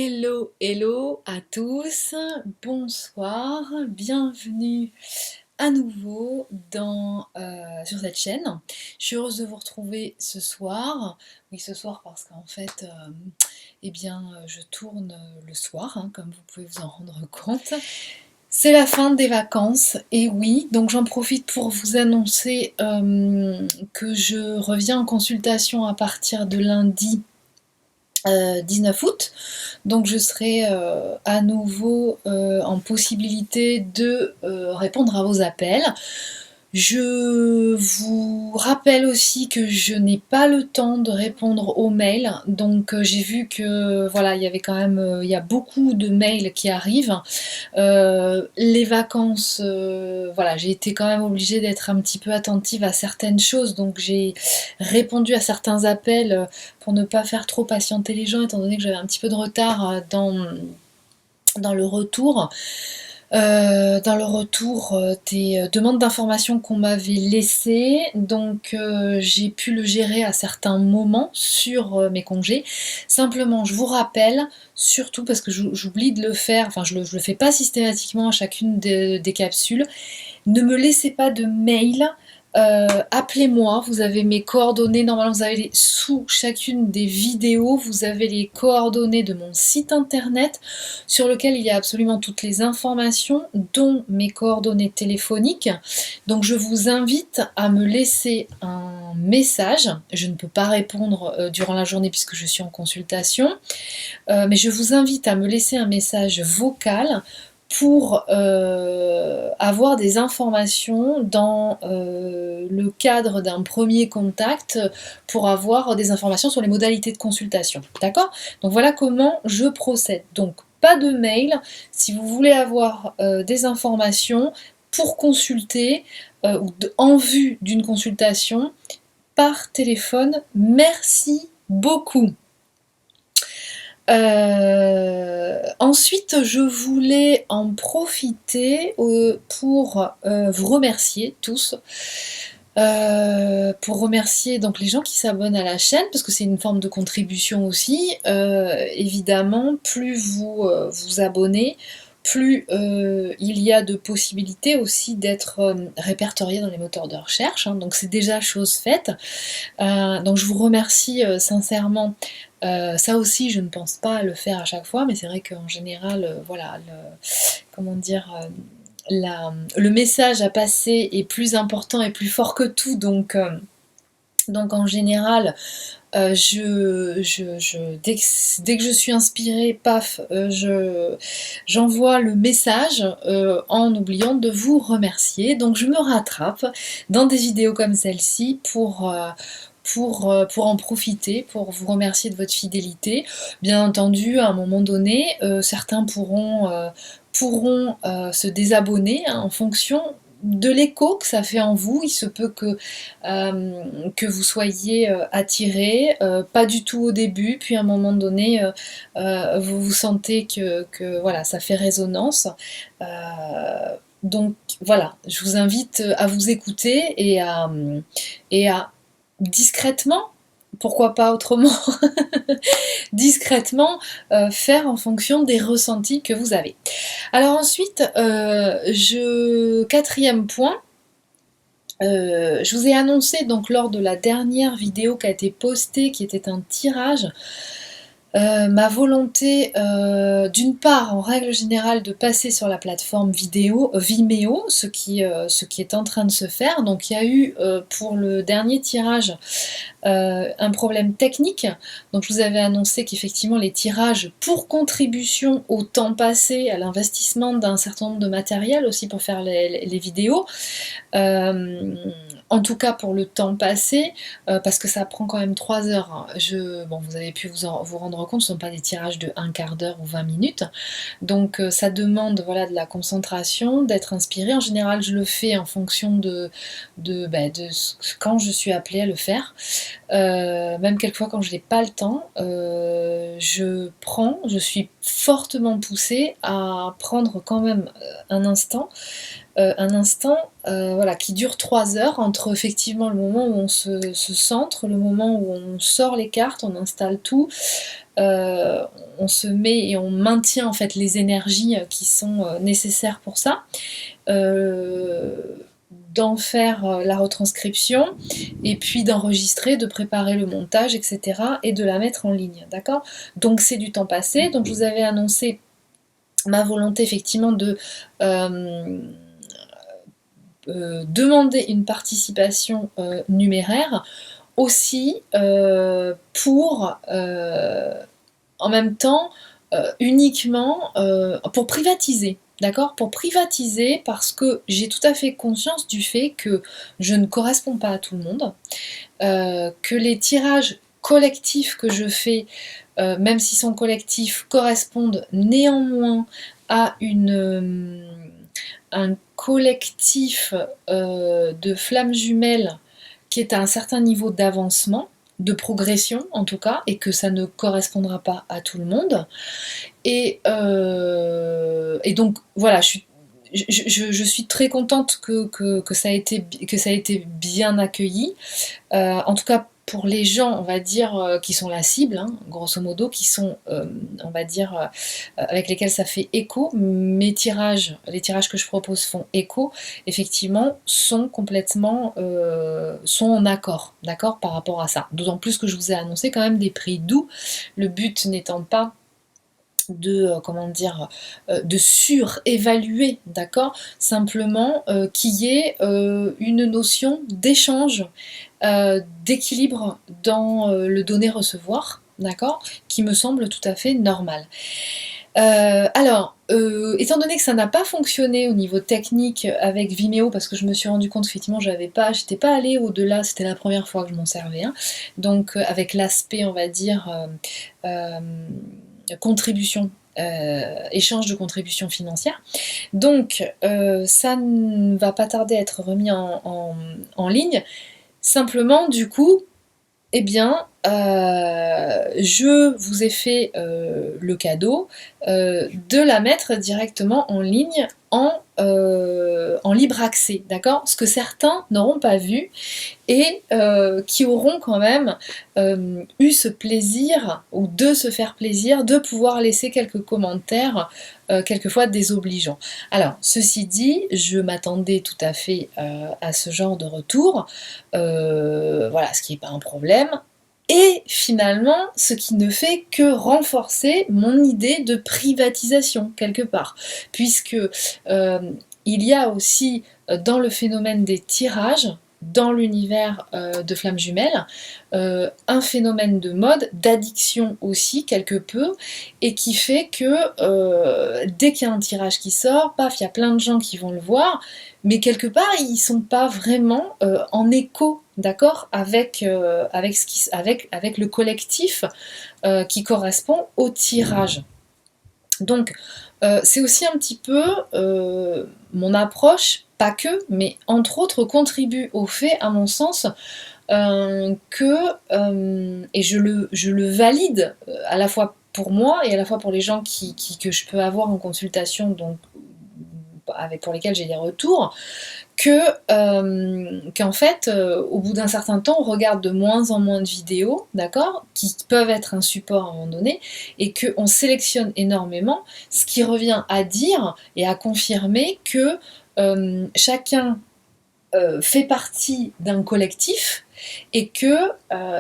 Hello, hello à tous, bonsoir, bienvenue à nouveau sur cette chaîne. Je suis heureuse de vous retrouver ce soir. Oui, ce soir parce qu'en fait, je tourne le soir, hein, comme vous pouvez vous en rendre compte. C'est la fin des vacances, et oui, donc j'en profite pour vous annoncer que je reviens en consultation à partir de lundi 19 août. Donc je serai à nouveau en possibilité de répondre à vos appels. Je vous rappelle aussi que je n'ai pas le temps de répondre aux mails, donc j'ai vu que voilà, il y avait quand même il y a beaucoup de mails qui arrivent. Les vacances, voilà, j'ai été quand même obligée d'être un petit peu attentive à certaines choses, donc j'ai répondu à certains appels pour ne pas faire trop patienter les gens, étant donné que j'avais un petit peu de retard dans le retour. Des demandes d'informations qu'on m'avait laissées, donc j'ai pu le gérer à certains moments sur mes congés. Simplement, je vous rappelle, surtout parce que j'oublie de le faire, enfin je le fais pas systématiquement à chacune des capsules, ne me laissez pas de mail. Appelez-moi, vous avez mes coordonnées, normalement vous avez sous chacune des vidéos, vous avez les coordonnées de mon site internet sur lequel il y a absolument toutes les informations, dont mes coordonnées téléphoniques. Donc je vous invite à me laisser un message. Je ne peux pas répondre durant la journée puisque je suis en consultation, mais je vous invite à me laisser un message vocal pour avoir des informations dans le cadre d'un premier contact, pour avoir des informations sur les modalités de consultation. D'accord? Donc voilà comment je procède. Donc pas de mail si vous voulez avoir des informations pour consulter ou en vue d'une consultation par téléphone. Merci beaucoup. Ensuite, je voulais en profiter pour vous remercier tous, pour remercier donc les gens qui s'abonnent à la chaîne, parce que c'est une forme de contribution aussi. Évidemment, plus vous vous abonnez, plus il y a de possibilités aussi d'être répertorié dans les moteurs de recherche, hein, donc c'est déjà chose faite. Donc je vous remercie sincèrement. Ça aussi, je ne pense pas le faire à chaque fois, mais c'est vrai qu'en général, voilà, comment dire, le message à passer est plus important et plus fort que tout, donc en général, dès que je suis inspirée, paf, j'envoie le message en oubliant de vous remercier. Donc je me rattrape dans des vidéos comme celle-ci pour en profiter, pour vous remercier de votre fidélité. Bien entendu, à un moment donné, certains pourront se désabonner, hein, en fonction de l'écho que ça fait en vous. Il se peut que vous soyez attiré, pas du tout au début, puis à un moment donné, vous sentez que voilà, ça fait résonance. Donc voilà, je vous invite à vous écouter et à discrètement, pourquoi pas autrement, discrètement faire en fonction des ressentis que vous avez. Alors ensuite, quatrième point, je vous ai annoncé donc lors de la dernière vidéo qui a été postée, qui était un tirage, ma volonté, d'une part, en règle générale, de passer sur la plateforme vidéo Vimeo, ce qui est en train de se faire. Donc il y a eu pour le dernier tirage un problème technique. Donc je vous avais annoncé qu'effectivement les tirages pour contribution au temps passé, à l'investissement d'un certain nombre de matériel aussi pour faire les vidéos, en tout cas pour le temps passé, parce que ça prend quand même 3 heures, hein. Bon, vous avez pu vous rendre compte, ce ne sont pas des tirages de un quart d'heure ou 20 minutes, donc ça demande, voilà, de la concentration, d'être inspiré. En général, je le fais en fonction quand je suis appelée à le faire. Même quelquefois quand je n'ai pas le temps, je suis fortement poussée à prendre quand même un instant un instant voilà, qui dure 3 heures entre effectivement le moment où on se centre, le moment où on sort les cartes, on installe tout, on se met et on maintient en fait les énergies qui sont nécessaires pour ça, d'en faire la retranscription et puis d'enregistrer, de préparer le montage, etc. et de la mettre en ligne, d'accord? Donc c'est du temps passé, donc je vous avais annoncé ma volonté effectivement de demander une participation numéraire aussi pour en même temps uniquement pour privatiser. D'accord? Pour privatiser parce que j'ai tout à fait conscience du fait que je ne corresponds pas à tout le monde, que les tirages collectifs que je fais, même s'ils sont collectifs, correspondent néanmoins à un collectif de flammes jumelles qui est à un certain niveau d'avancement, de progression en tout cas, et que ça ne correspondra pas à tout le monde. Et donc voilà, je suis très contente que ça ait été bien accueilli. En tout cas pour les gens, on va dire, qui sont la cible, hein, grosso modo, qui sont, on va dire, avec lesquels ça fait écho, les tirages que je propose font écho, effectivement, sont complètement, sont en accord, d'accord, par rapport à ça. D'autant plus que je vous ai annoncé quand même des prix doux, le but n'étant pas de comment dire de surévaluer, d'accord, simplement qu'il y ait une notion d'échange, d'équilibre dans le donner-recevoir, d'accord, qui me semble tout à fait normal. Alors, étant donné que ça n'a pas fonctionné au niveau technique avec Vimeo, parce que je me suis rendu compte effectivement j'étais pas allée au-delà, c'était la première fois que je m'en servais, hein, donc avec l'aspect on va dire contribution, échange de contributions financières. Donc ça ne va pas tarder à être remis en ligne. Simplement, du coup, eh bien, je vous ai fait le cadeau de la mettre directement en ligne en libre accès, d'accord? Ce que certains n'auront pas vu et qui auront quand même eu ce plaisir ou de se faire plaisir de pouvoir laisser quelques commentaires quelquefois désobligeants. Alors, ceci dit, je m'attendais tout à fait à ce genre de retour, voilà, ce qui n'est pas un problème. Et finalement, ce qui ne fait que renforcer mon idée de privatisation, quelque part. Puisque il y a aussi dans le phénomène des tirages, dans l'univers de Flammes Jumelles, un phénomène de mode, d'addiction aussi, quelque peu, et qui fait que dès qu'il y a un tirage qui sort, paf, il y a plein de gens qui vont le voir, mais quelque part, ils ne sont pas vraiment en écho, d'accord, avec le collectif qui correspond au tirage. Donc, c'est aussi un petit peu mon approche, pas que, mais entre autres contribue au fait, à mon sens, et je le valide à la fois pour moi et à la fois pour les gens que je peux avoir en consultation, donc pour lesquels j'ai des retours, qu'en fait, au bout d'un certain temps, on regarde de moins en moins de vidéos, d'accord, qui peuvent être un support à un moment donné, et qu'on sélectionne énormément, ce qui revient à dire et à confirmer que chacun fait partie d'un collectif, et que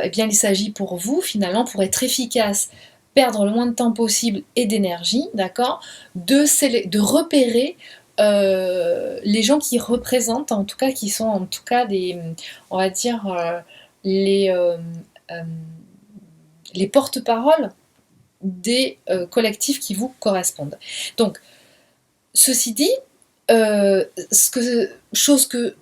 eh bien, il s'agit pour vous, finalement, pour être efficace, perdre le moins de temps possible et d'énergie, d'accord, de repérer les gens qui représentent, en tout cas, qui sont en tout cas on va dire, euh, les porte-paroles des collectifs qui vous correspondent. Donc, ceci dit, chose que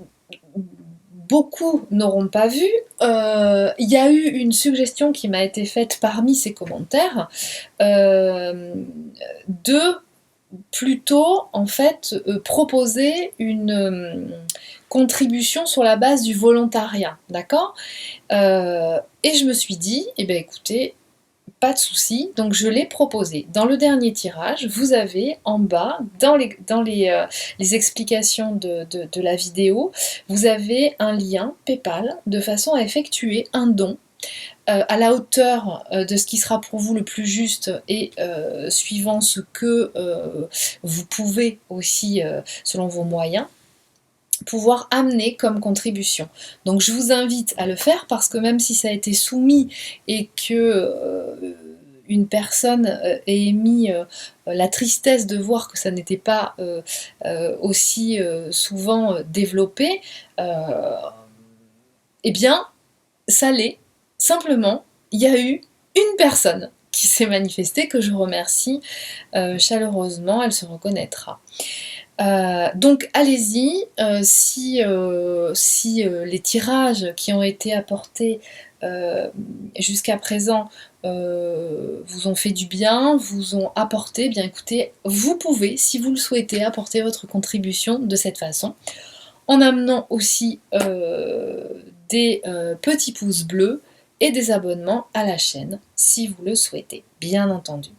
beaucoup n'auront pas vu, il y a eu une suggestion qui m'a été faite parmi ces commentaires de plutôt en fait proposer une contribution sur la base du volontariat, d'accord, et je me suis dit, eh bien écoutez, pas de souci, donc je l'ai proposé. Dans le dernier tirage, vous avez en bas, dans les explications de la vidéo, vous avez un lien PayPal de façon à effectuer un don à la hauteur de ce qui sera pour vous le plus juste et suivant ce que vous pouvez aussi, selon vos moyens, pouvoir amener comme contribution. Donc je vous invite à le faire parce que même si ça a été soumis et que une personne ait émis la tristesse de voir que ça n'était pas aussi souvent développé, eh bien ça l'est. Simplement, il y a eu une personne qui s'est manifestée, que je remercie chaleureusement, elle se reconnaîtra. Donc allez-y, si les tirages qui ont été apportés jusqu'à présent vous ont fait du bien, vous ont apporté, eh bien écoutez, vous pouvez, si vous le souhaitez, apporter votre contribution de cette façon, en amenant aussi des petits pouces bleus et des abonnements à la chaîne, si vous le souhaitez, bien entendu.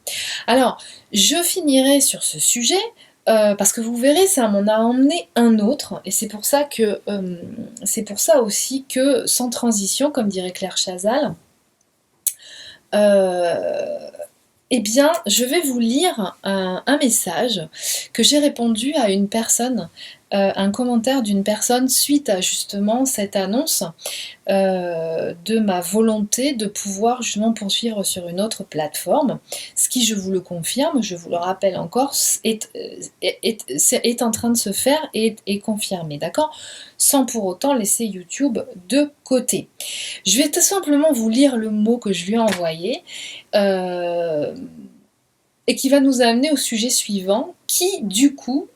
Alors, je finirai sur ce sujet, parce que vous verrez, ça m'en a emmené un autre, et c'est pour ça aussi que, sans transition, comme dirait Claire Chazal, eh bien, je vais vous lire un message que j'ai répondu à une personne, un commentaire d'une personne suite à justement cette annonce de ma volonté de pouvoir justement poursuivre sur une autre plateforme, ce qui, je vous le confirme, je vous le rappelle encore, est en train de se faire et est confirmé, d'accord? Sans pour autant laisser YouTube de côté. Je vais tout simplement vous lire le mot que je lui ai envoyé et qui va nous amener au sujet suivant, qui du coup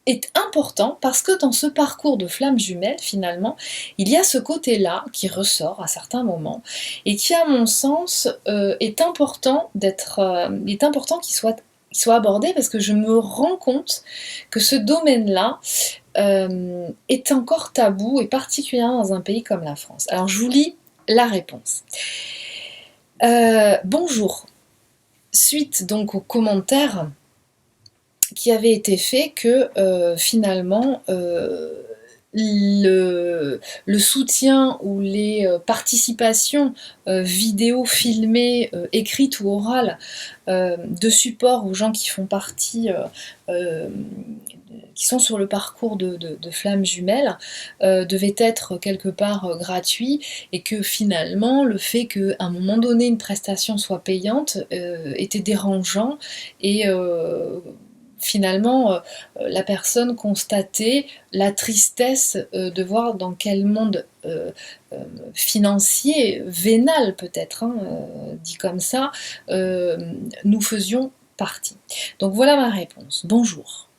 est important parce que dans ce parcours de flammes jumelles, finalement, il y a ce côté-là qui ressort à certains moments et qui, à mon sens, est important qu'il soit abordé parce que je me rends compte que ce domaine-là est encore tabou et particulièrement dans un pays comme la France. Alors je vous lis la réponse. Bonjour. Suite donc aux commentaires qui avait été fait que finalement le soutien ou les participations vidéo filmées, écrites ou orales de support aux gens qui font partie, qui sont sur le parcours de flammes jumelles, devait être quelque part gratuit et que finalement le fait qu'à un moment donné une prestation soit payante était dérangeant et finalement, la personne constatait la tristesse de voir dans quel monde financier, vénal peut-être, hein, dit comme ça, nous faisions partie. Donc voilà ma réponse. Bonjour.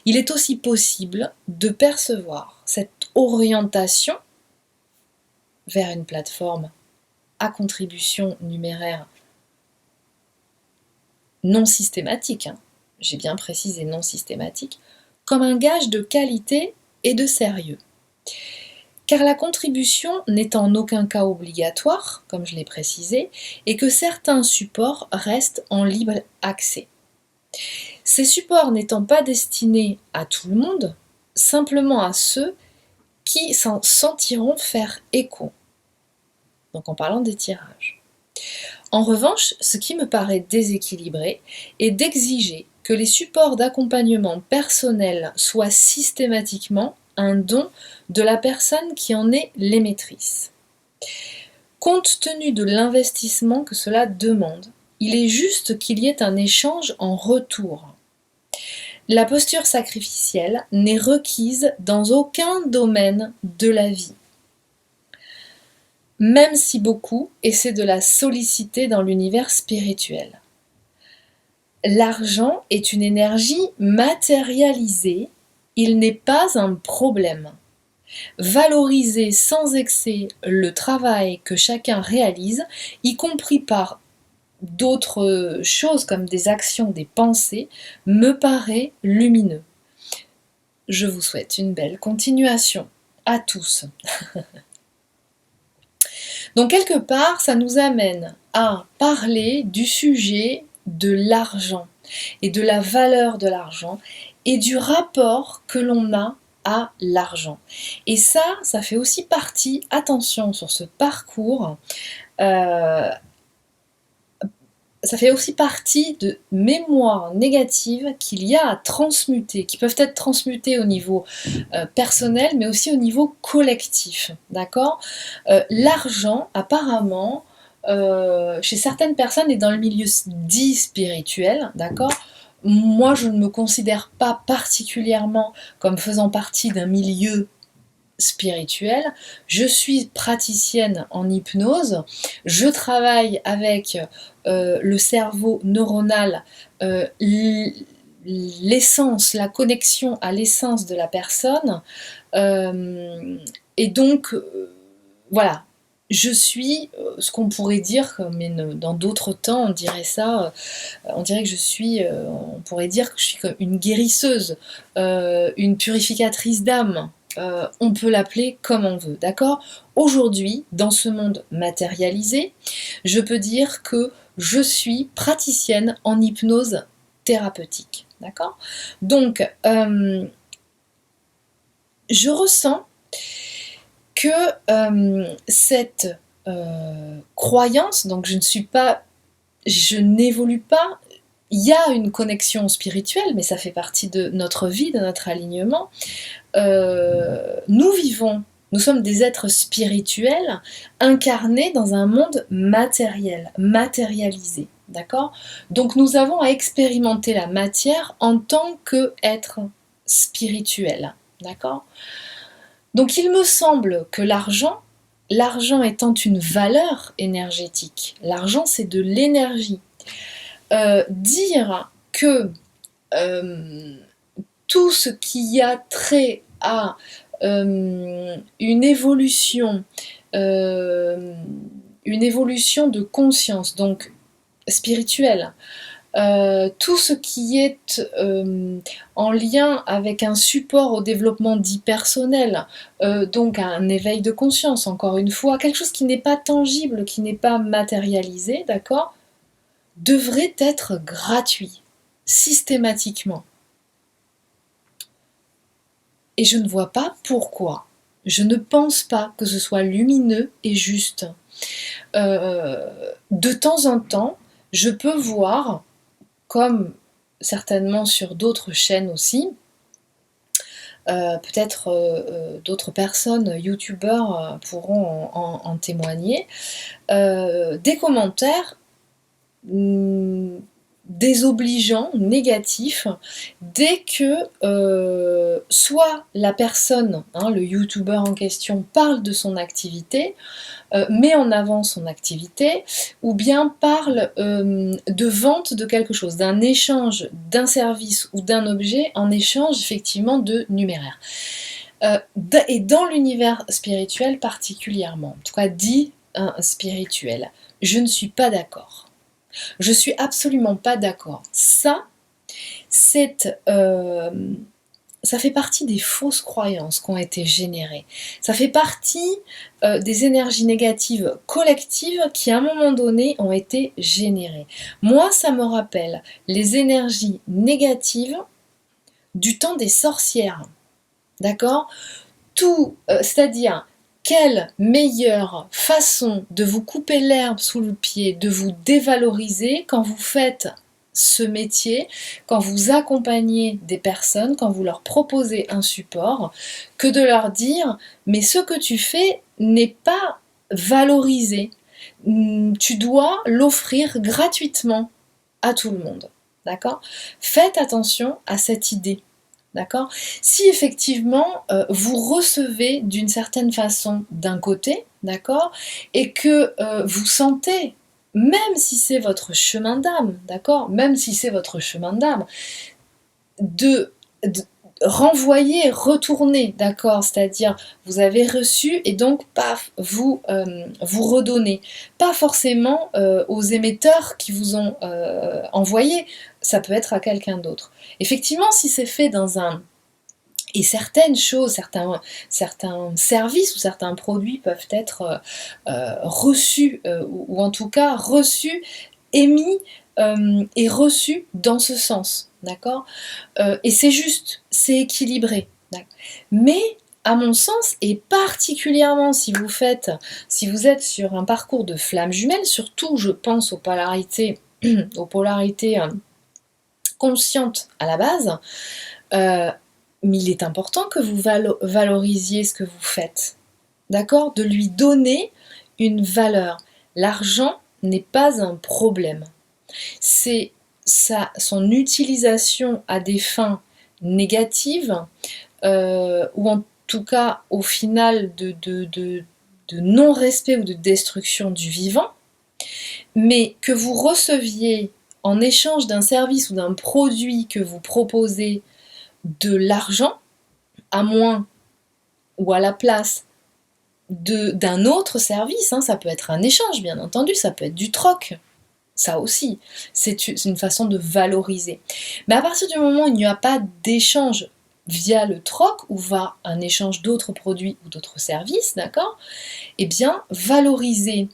Il est aussi possible de percevoir cette orientation vers une plateforme à contribution numéraire non systématique, hein, j'ai bien précisé non systématique, comme un gage de qualité et de sérieux. Car la contribution n'est en aucun cas obligatoire, comme je l'ai précisé, et que certains supports restent en libre accès. Ces supports n'étant pas destinés à tout le monde, simplement à ceux qui s'en sentiront faire écho. Donc en parlant des tirages. En revanche, ce qui me paraît déséquilibré est d'exiger que les supports d'accompagnement personnel soient systématiquement un don de la personne qui en est l'émettrice. Compte tenu de l'investissement que cela demande, il est juste qu'il y ait un échange en retour. La posture sacrificielle n'est requise dans aucun domaine de la vie, même si beaucoup essaient de la solliciter dans l'univers spirituel. L'argent est une énergie matérialisée, il n'est pas un problème. Valoriser sans excès le travail que chacun réalise, y compris par d'autres choses comme des actions, des pensées, me paraît lumineux. Je vous souhaite une belle continuation à tous. Donc quelque part, ça nous amène à parler du sujet de l'argent et de la valeur de l'argent et du rapport que l'on a à l'argent. Et ça fait aussi partie, attention sur ce parcours, euh, ça fait aussi partie de mémoires négatives qu'il y a à transmuter, qui peuvent être transmutées au niveau personnel, mais aussi au niveau collectif. D'accord. L'argent, apparemment, chez certaines personnes et dans le milieu dit spirituel, d'accord. Moi, je ne me considère pas particulièrement comme faisant partie d'un milieu spirituelle. Je suis praticienne en hypnose. Je travaille avec le cerveau neuronal, l'essence, la connexion à l'essence de la personne. Et donc, voilà. Je suis ce qu'on pourrait dire, mais dans d'autres temps, on dirait ça, on dirait que je suis, on pourrait dire que je suis comme une guérisseuse, une purificatrice d'âme. On peut l'appeler comme on veut, d'accord. Aujourd'hui, dans ce monde matérialisé, je peux dire que je suis praticienne en hypnose thérapeutique, d'accord. Donc, je ressens que cette croyance, donc je n'évolue pas, il y a une connexion spirituelle, mais ça fait partie de notre vie, de notre alignement. Nous sommes des êtres spirituels incarnés dans un monde matériel, matérialisé, d'accord. Donc nous avons à expérimenter la matière en tant qu'être spirituel, d'accord. Donc il me semble que l'argent étant une valeur énergétique, l'argent c'est de l'énergie, dire que tout ce qui a trait à une évolution de conscience, donc spirituelle, tout ce qui est en lien avec un support au développement dit personnel, donc un éveil de conscience, encore une fois, quelque chose qui n'est pas tangible, qui n'est pas matérialisé, d'accord, devrait être gratuit, systématiquement. Et je ne vois pas pourquoi. Je ne pense pas que ce soit lumineux et juste. De temps en temps, je peux voir, comme certainement sur d'autres chaînes aussi, peut-être d'autres personnes, youtubeurs, pourront en témoigner, des commentaires désobligeants, négatifs, dès que soit la personne, le youtubeur en question, parle de son activité, met en avant son activité, ou bien parle de vente de quelque chose, d'un échange d'un service ou d'un objet en échange effectivement de numéraire. Et dans l'univers spirituel particulièrement, en tout cas dit spirituel, je ne suis pas d'accord. Je suis absolument pas d'accord. Ça fait partie des fausses croyances qui ont été générées. Ça fait partie des énergies négatives collectives qui, à un moment donné, ont été générées. Moi, ça me rappelle les énergies négatives du temps des sorcières. D'accord ? C'est-à-dire, quelle meilleure façon de vous couper l'herbe sous le pied, de vous dévaloriser quand vous faites ce métier, quand vous accompagnez des personnes, quand vous leur proposez un support, que de leur dire « mais ce que tu fais n'est pas valorisé, tu dois l'offrir gratuitement à tout le monde ». D'accord ? Faites attention à cette idée. D'accord ? Si effectivement vous recevez d'une certaine façon d'un côté, d'accord, et que vous sentez, même si c'est votre chemin d'âme, d'accord, même si c'est votre chemin d'âme, de renvoyer, retourner, d'accord, c'est-à-dire vous avez reçu et donc paf, vous redonnez, pas forcément aux émetteurs qui vous ont envoyé, ça peut être à quelqu'un d'autre. Effectivement, si c'est fait dans un Et certaines choses, certains services ou certains produits peuvent être reçus, ou en tout cas reçus, émis et reçus dans ce sens, d'accord? Et c'est juste, c'est équilibré. Mais à mon sens, et particulièrement si vous êtes sur un parcours de flammes jumelles, surtout je pense aux polarités conscientes à la base, euh, mais il est important que vous valorisiez ce que vous faites, d'accord? De lui donner une valeur. L'argent n'est pas un problème. C'est son utilisation à des fins négatives, ou en tout cas au final de non-respect ou de destruction du vivant, mais que vous receviez en échange d'un service ou d'un produit que vous proposez de l'argent, à moins ou à la place d'un autre service, hein, ça peut être un échange bien entendu, ça peut être du troc, ça aussi, c'est une façon de valoriser. Mais à partir du moment où il n'y a pas d'échange via le troc ou va un échange d'autres produits ou d'autres services, d'accord? Eh bien, valoriser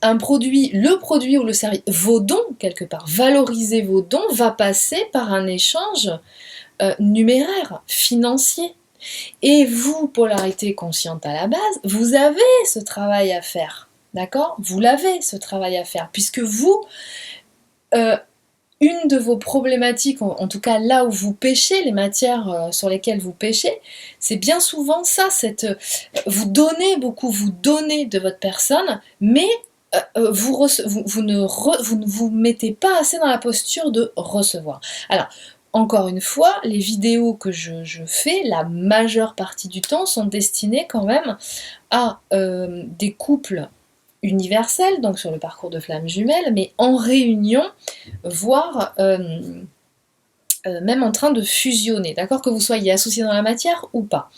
un produit, le produit ou le service, vos dons quelque part, valoriser vos dons va passer par un échange numéraire, financier. Et vous, polarité consciente à la base, vous avez ce travail à faire. D'accord? Vous l'avez, ce travail à faire, puisque vous, une de vos problématiques, en tout cas là où vous pêchez, les matières sur lesquelles vous pêchez, c'est bien souvent ça, vous donnez beaucoup, vous donnez de votre personne, mais vous ne vous mettez pas assez dans la posture de recevoir. Alors, encore une fois, les vidéos que je fais, la majeure partie du temps, sont destinées quand même à des couples universels, donc sur le parcours de flammes jumelles, mais en réunion, voire même en train de fusionner, d'accord, que vous soyez associé dans la matière ou pas.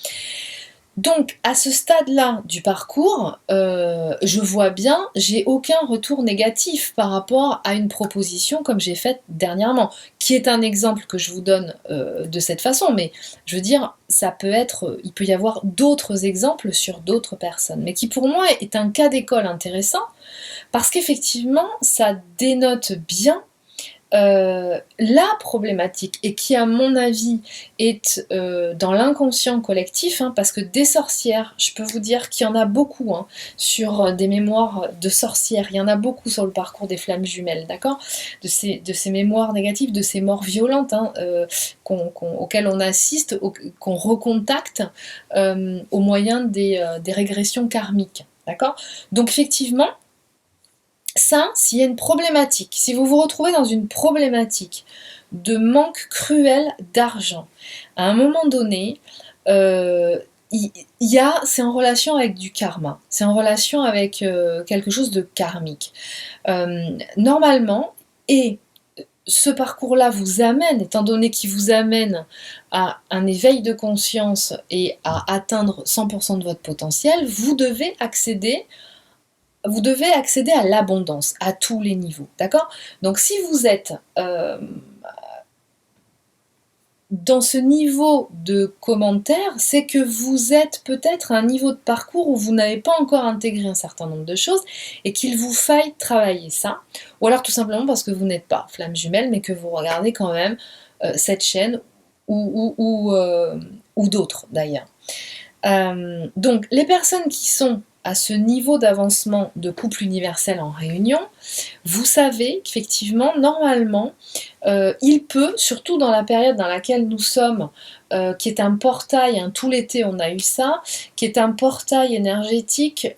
Donc, à ce stade-là du parcours, je vois bien, j'ai aucun retour négatif par rapport à une proposition comme j'ai faite dernièrement, qui est un exemple que je vous donne de cette façon, mais je veux dire, il peut y avoir d'autres exemples sur d'autres personnes, mais qui pour moi est un cas d'école intéressant, parce qu'effectivement, ça dénote bien la problématique, et qui à mon avis est dans l'inconscient collectif, hein, parce que des sorcières, je peux vous dire qu'il y en a beaucoup, hein, sur des mémoires de sorcières, il y en a beaucoup sur le parcours des flammes jumelles, d'accord, de ces mémoires négatives, de ces morts violentes, hein, auxquelles on assiste, qu'on recontacte au moyen des régressions karmiques, d'accord. Donc effectivement, ça, s'il y a une problématique, si vous vous retrouvez dans une problématique de manque cruel d'argent, à un moment donné, c'est en relation avec du karma, c'est en relation avec quelque chose de karmique. Normalement, et ce parcours-là vous amène, étant donné qu'il vous amène à un éveil de conscience et à atteindre 100% de votre potentiel, vous devez accéder à l'abondance, à tous les niveaux, d'accord? Donc si vous êtes dans ce niveau de commentaire, c'est que vous êtes peut-être à un niveau de parcours où vous n'avez pas encore intégré un certain nombre de choses et qu'il vous faille travailler ça, ou alors tout simplement parce que vous n'êtes pas flamme jumelle, mais que vous regardez quand même cette chaîne ou d'autres d'ailleurs. Donc les personnes qui sont à ce niveau d'avancement de couple universel en réunion, vous savez qu'effectivement, normalement, il peut, surtout dans la période dans laquelle nous sommes, qui est un portail, hein, tout l'été on a eu ça, qui est un portail énergétique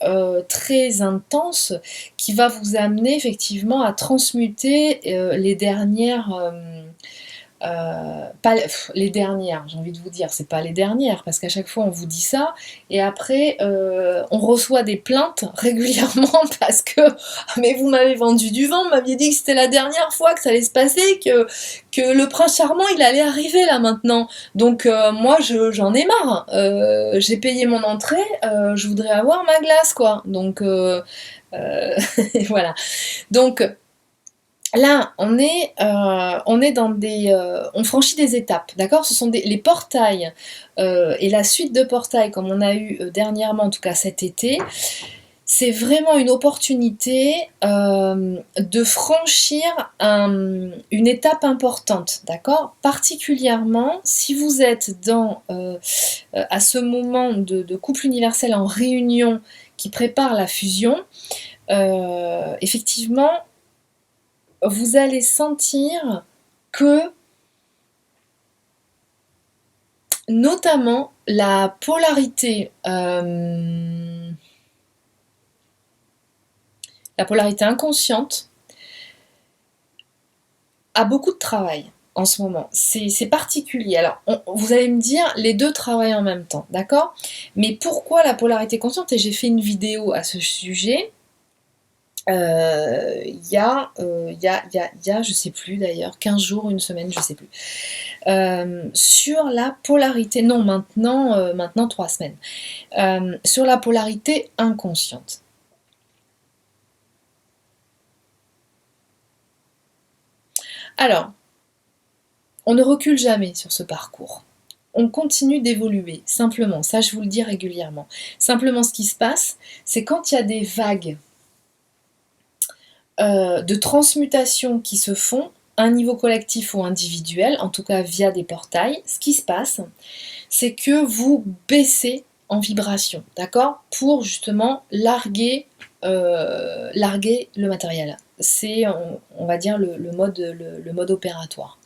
très intense, qui va vous amener effectivement à transmuter les dernières... les dernières, j'ai envie de vous dire, c'est pas les dernières, parce qu'à chaque fois on vous dit ça, et après on reçoit des plaintes régulièrement parce que mais vous m'avez vendu du vent, vous m'aviez dit que c'était la dernière fois que ça allait se passer, que le prince charmant il allait arriver là maintenant, donc moi j'en ai marre, j'ai payé mon entrée, je voudrais avoir ma glace quoi, donc voilà, donc Là, on est dans on franchit des étapes, d'accord? Ce sont les portails et la suite de portails comme on a eu dernièrement, en tout cas cet été, c'est vraiment une opportunité de franchir une étape importante, d'accord? Particulièrement si vous êtes à ce moment de couple universel en réunion qui prépare la fusion, effectivement, vous allez sentir que, notamment, la polarité inconsciente a beaucoup de travail en ce moment. C'est particulier. Alors, vous allez me dire, les deux travaillent en même temps, d'accord? Mais pourquoi la polarité consciente? Et j'ai fait une vidéo à ce sujet. Je sais plus d'ailleurs, 15 jours, une semaine, je sais plus. Sur la polarité, non, maintenant 3 semaines. Sur la polarité inconsciente. Alors, on ne recule jamais sur ce parcours. On continue d'évoluer, simplement, ça je vous le dis régulièrement. Simplement, ce qui se passe, c'est quand il y a des vagues de transmutation qui se font, à un niveau collectif ou individuel, en tout cas via des portails, ce qui se passe, c'est que vous baissez en vibration, d'accord? Pour justement larguer le matériel. C'est, on va dire, le mode opératoire.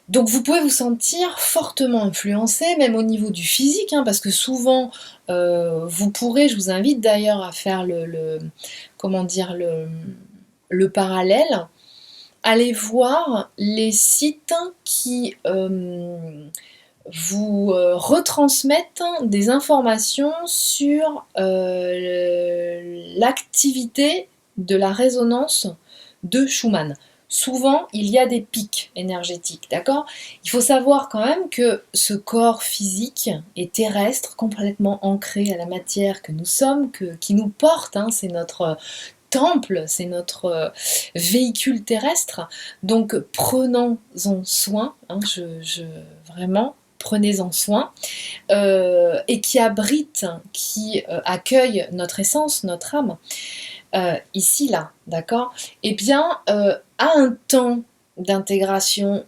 Donc vous pouvez vous sentir fortement influencé, même au niveau du physique, hein, parce que souvent, vous pourrez, je vous invite d'ailleurs à faire comment dire, le parallèle, allez voir les sites qui vous retransmettent des informations sur l'activité de la résonance de Schumann. Souvent, il y a des pics énergétiques, d'accord? Il faut savoir quand même que ce corps physique est terrestre, complètement ancré à la matière que nous sommes, qui nous porte, hein, c'est notre temple, c'est notre véhicule terrestre. Donc prenons-en soin, hein, vraiment, prenez-en soin, et qui abrite, qui accueille notre essence, notre âme. Ici, là, d'accord? Eh bien, à un temps d'intégration,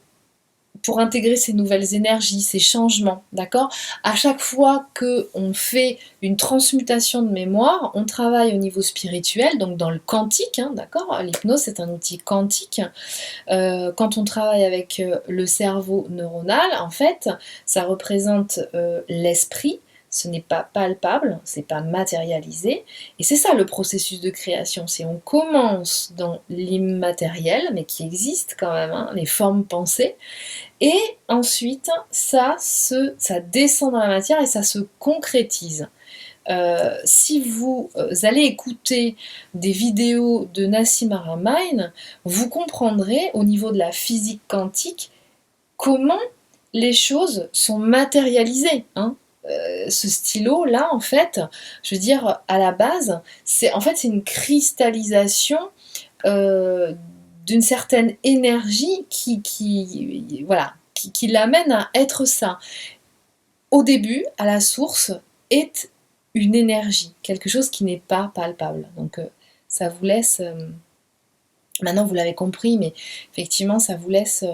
pour intégrer ces nouvelles énergies, ces changements, d'accord? À chaque fois qu'on fait une transmutation de mémoire, on travaille au niveau spirituel, donc dans le quantique, hein, d'accord? L'hypnose, c'est un outil quantique. Quand on travaille avec le cerveau neuronal, en fait, ça représente l'esprit. Ce n'est pas palpable, c'est pas matérialisé. Et c'est ça le processus de création. C'est on commence dans l'immatériel, mais qui existe quand même, hein, les formes pensées. Et ensuite, ça descend dans la matière et ça se concrétise. Si vous allez écouter des vidéos de Nassim Haramein, vous comprendrez au niveau de la physique quantique comment les choses sont matérialisées, hein. Ce stylo là, en fait, je veux dire, à la base, c'est une cristallisation d'une certaine énergie voilà, qui l'amène à être ça. Au début, à la source, est une énergie, quelque chose qui n'est pas palpable. Donc ça vous laisse, maintenant vous l'avez compris, mais effectivement ça vous laisse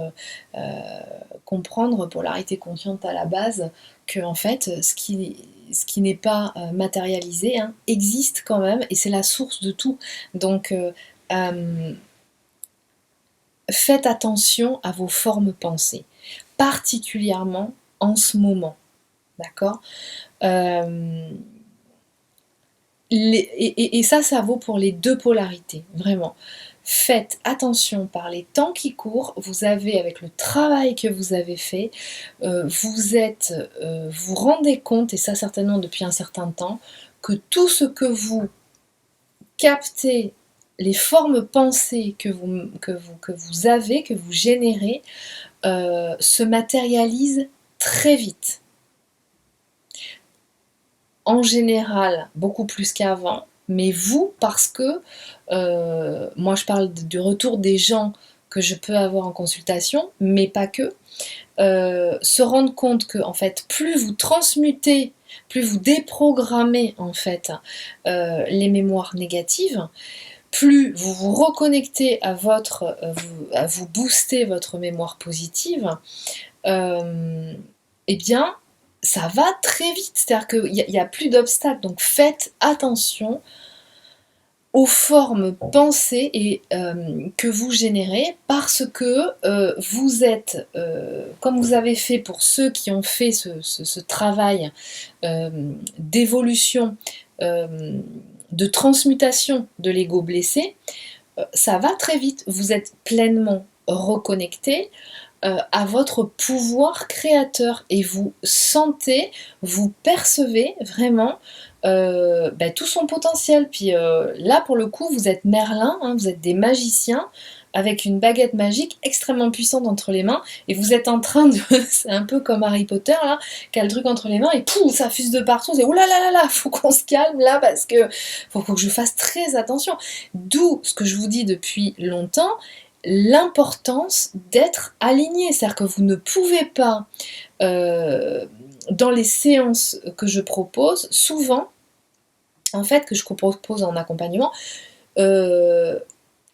comprendre, polarité consciente à la base, que en fait ce qui n'est pas matérialisé, hein, existe quand même, et c'est la source de tout. Donc faites attention à vos formes pensées, particulièrement en ce moment, d'accord? Et ça vaut pour les deux polarités, vraiment. Faites attention par les temps qui courent, vous avez, avec le travail que vous avez fait, vous rendez compte, et ça certainement depuis un certain temps, que tout ce que vous captez, les formes pensées que vous avez, que vous générez, se matérialisent très vite. En général, beaucoup plus qu'avant, mais vous, parce que moi je parle du retour des gens que je peux avoir en consultation, mais pas que, se rendre compte que en fait, plus vous transmutez, plus vous déprogrammez en fait les mémoires négatives, plus vous vous reconnectez à à vous booster votre mémoire positive, eh bien, ça va très vite. C'est-à-dire qu'il n'y a plus d'obstacles. Donc faites attention aux formes pensées que vous générez, parce que vous êtes, comme vous avez fait pour ceux qui ont fait ce travail d'évolution, de transmutation de l'ego blessé, ça va très vite. Vous êtes pleinement reconnecté à votre pouvoir créateur et vous sentez, vous percevez vraiment tout son potentiel. Puis là, pour le coup, vous êtes Merlin, hein, vous êtes des magiciens avec une baguette magique extrêmement puissante entre les mains, et vous êtes en train de... c'est un peu comme Harry Potter, là, qui a le truc entre les mains, et pouf, ça fuse de partout, c'est oulala, faut qu'on se calme là, parce que faut que je fasse très attention. D'où ce que je vous dis depuis longtemps, l'importance d'être aligné. C'est-à-dire que vous ne pouvez pas, dans les séances que je propose, souvent, en fait, que je propose en accompagnement,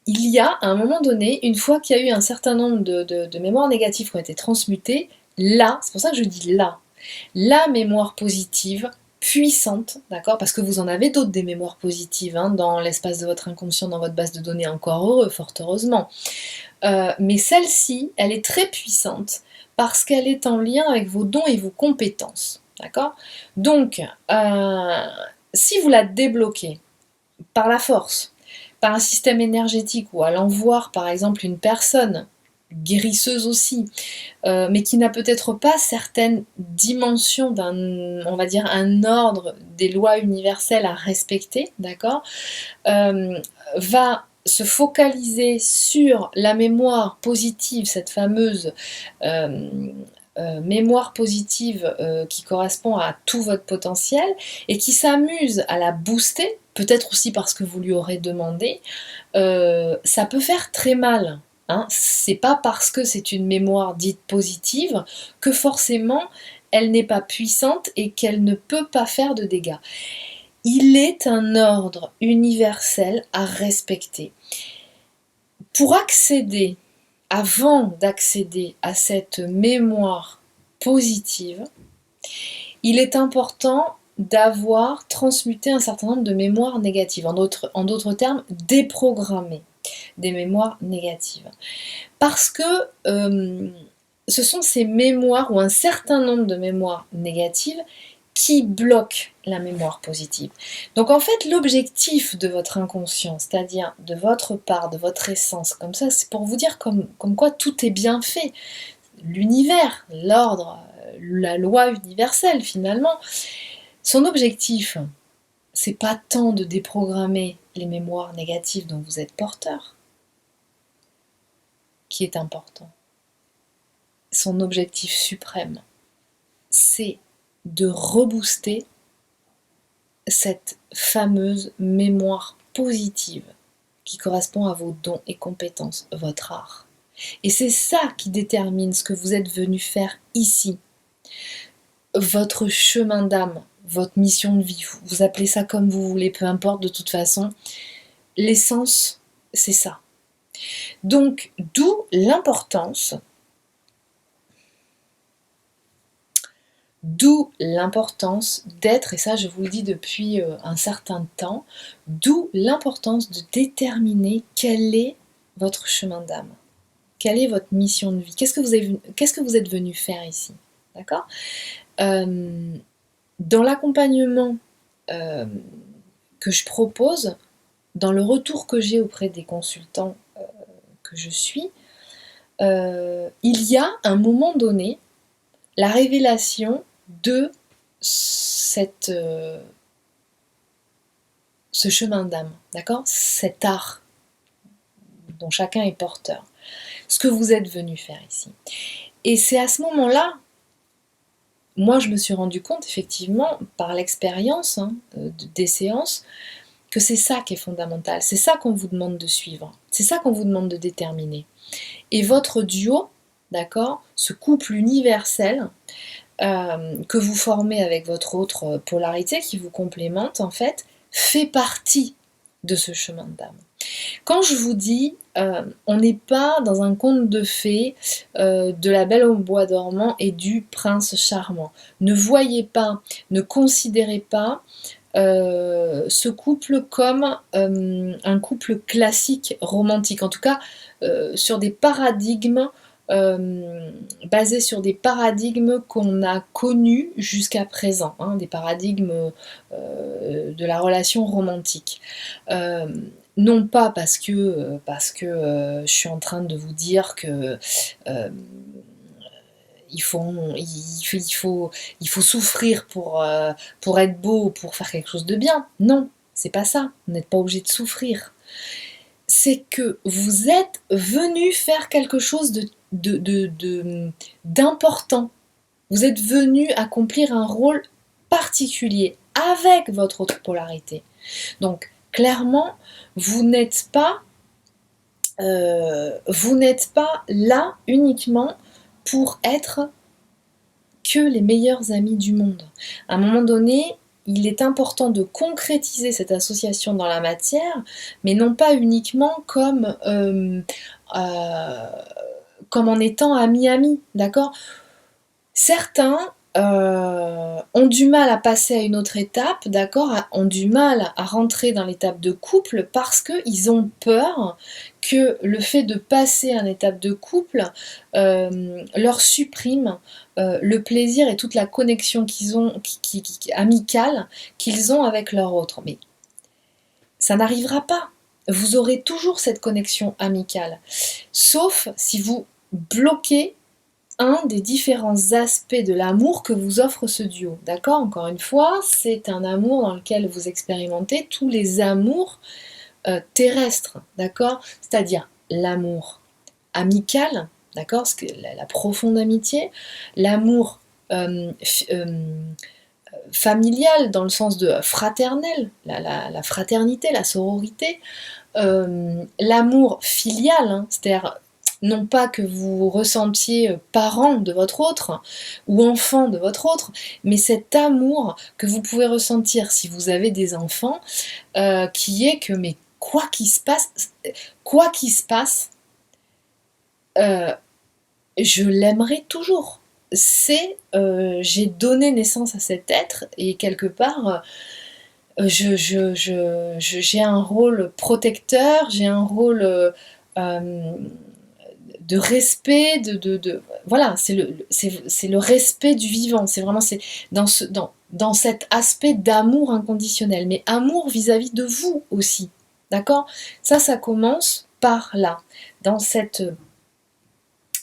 il y a, à un moment donné, une fois qu'il y a eu un certain nombre de mémoires négatives qui ont été transmutées, là, c'est pour ça que je dis là, la mémoire positive puissante, d'accord, parce que vous en avez d'autres des mémoires positives hein, dans l'espace de votre inconscient, dans votre base de données, encore heureux, fort heureusement. Mais celle-ci, elle est très puissante parce qu'elle est en lien avec vos dons et vos compétences, d'accord. Donc, si vous la débloquez par la force, par un système énergétique, ou allant voir par exemple une personne guérisseuse aussi, mais qui n'a peut-être pas certaines dimensions on va dire un ordre des lois universelles à respecter, d'accord, va se focaliser sur la mémoire positive, cette fameuse mémoire positive qui correspond à tout votre potentiel, et qui s'amuse à la booster, peut-être aussi parce que vous lui aurez demandé, ça peut faire très mal. Hein. C'est pas parce que c'est une mémoire dite positive que forcément elle n'est pas puissante et qu'elle ne peut pas faire de dégâts. Il est un ordre universel à respecter. Pour accéder, avant d'accéder à cette mémoire positive, il est important d'avoir transmuté un certain nombre de mémoires négatives. En d'autres termes, déprogrammer des mémoires négatives. Parce que ce sont ces mémoires, ou un certain nombre de mémoires négatives, qui bloquent la mémoire positive. Donc en fait, l'objectif de votre inconscient, c'est-à-dire de votre part, de votre essence, comme ça, c'est pour vous dire comme quoi tout est bien fait. L'univers, l'ordre, la loi universelle finalement, son objectif, c'est pas tant de déprogrammer les mémoires négatives dont vous êtes porteur, qui est important. Son objectif suprême, c'est de rebooster cette fameuse mémoire positive qui correspond à vos dons et compétences, votre art. Et c'est ça qui détermine ce que vous êtes venu faire ici. Votre chemin d'âme, votre mission de vie, vous appelez ça comme vous voulez, peu importe, de toute façon, l'essence, c'est ça. Donc, d'où l'importance d'être, et ça je vous le dis depuis un certain temps, d'où l'importance de déterminer quel est votre chemin d'âme, quelle est votre mission de vie, qu'est-ce que vous êtes venu faire ici, d'accord. Dans l'accompagnement que je propose, dans le retour que j'ai auprès des consultants que je suis, il y a un moment donné la révélation de ce chemin d'âme, d'accord, cet art dont chacun est porteur, ce que vous êtes venu faire ici. Et c'est à ce moment-là, moi je me suis rendu compte effectivement par l'expérience des séances, que c'est ça qui est fondamental, c'est ça qu'on vous demande de suivre, c'est ça qu'on vous demande de déterminer. Et votre duo, d'accord, ce couple universel que vous formez avec votre autre polarité qui vous complémente en fait, fait partie de ce chemin d'âme. Quand je vous dis, on n'est pas dans un conte de fées de la Belle au bois dormant et du prince charmant. Ne voyez pas, ne considérez pas ce couple comme un couple classique romantique, en tout cas sur des paradigmes basés sur des paradigmes qu'on a connus jusqu'à présent, hein, des paradigmes de la relation romantique. Non pas parce que je suis en train de vous dire que il faut souffrir pour être beau, pour faire quelque chose de bien. Non, c'est pas ça. Vous n'êtes pas obligé de souffrir. C'est que vous êtes venu faire quelque chose d'important. Vous êtes venu accomplir un rôle particulier avec votre autre polarité. Donc, clairement, vous n'êtes pas là uniquement pour être que les meilleurs amis du monde. À un moment donné, il est important de concrétiser cette association dans la matière, mais non pas uniquement comme en étant amis-amis, d'accord ? Certains ont du mal à passer à une autre étape, d'accord, ont du mal à rentrer dans l'étape de couple parce qu'ils ont peur que le fait de passer à une étape de couple leur supprime le plaisir et toute la connexion qu'ils ont, amicale qu'ils ont avec leur autre. Mais ça n'arrivera pas. Vous aurez toujours cette connexion amicale, sauf si vous bloquez un des différents aspects de l'amour que vous offre ce duo. D'accord ? Encore une fois, c'est un amour dans lequel vous expérimentez tous les amours terrestres. D'accord ? C'est-à-dire l'amour amical, d'accord ? La profonde amitié, l'amour familial dans le sens de fraternel, la fraternité, la sororité, l'amour filial, hein, c'est-à-dire non pas que vous ressentiez parent de votre autre ou enfant de votre autre, mais cet amour que vous pouvez ressentir si vous avez des enfants, qui est que mais quoi qu'il se passe, je l'aimerai toujours. J'ai donné naissance à cet être et quelque part j'ai un rôle protecteur, j'ai un rôle de respect, voilà, c'est le respect du vivant, c'est vraiment dans cet aspect d'amour inconditionnel, mais amour vis-à-vis de vous aussi, d'accord ? Ça commence par là, dans cette,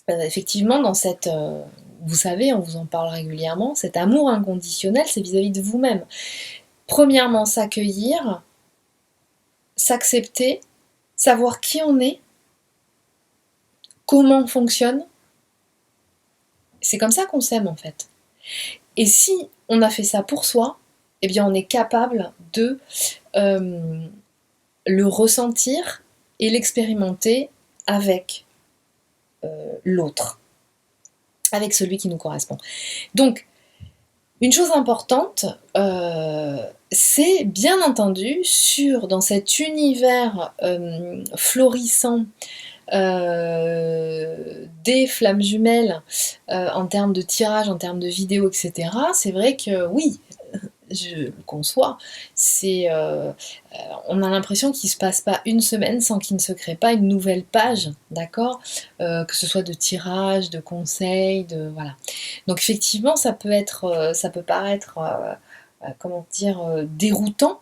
effectivement, dans cette, vous savez, on vous en parle régulièrement, cet amour inconditionnel, c'est vis-à-vis de vous-même. Premièrement, s'accueillir, s'accepter, savoir qui on est, comment on fonctionne. C'est comme ça qu'on s'aime en fait. Et si on a fait ça pour soi, eh bien on est capable de le ressentir et l'expérimenter avec l'autre, avec celui qui nous correspond. Donc, une chose importante, c'est bien entendu dans cet univers florissant des flammes jumelles en termes de tirage, en termes de vidéos, etc. C'est vrai que oui, je le conçois, on a l'impression qu'il ne se passe pas une semaine sans qu'il ne se crée pas une nouvelle page, d'accord, que ce soit de tirage, de conseils, voilà. Donc effectivement, ça peut paraître comment dire, déroutant.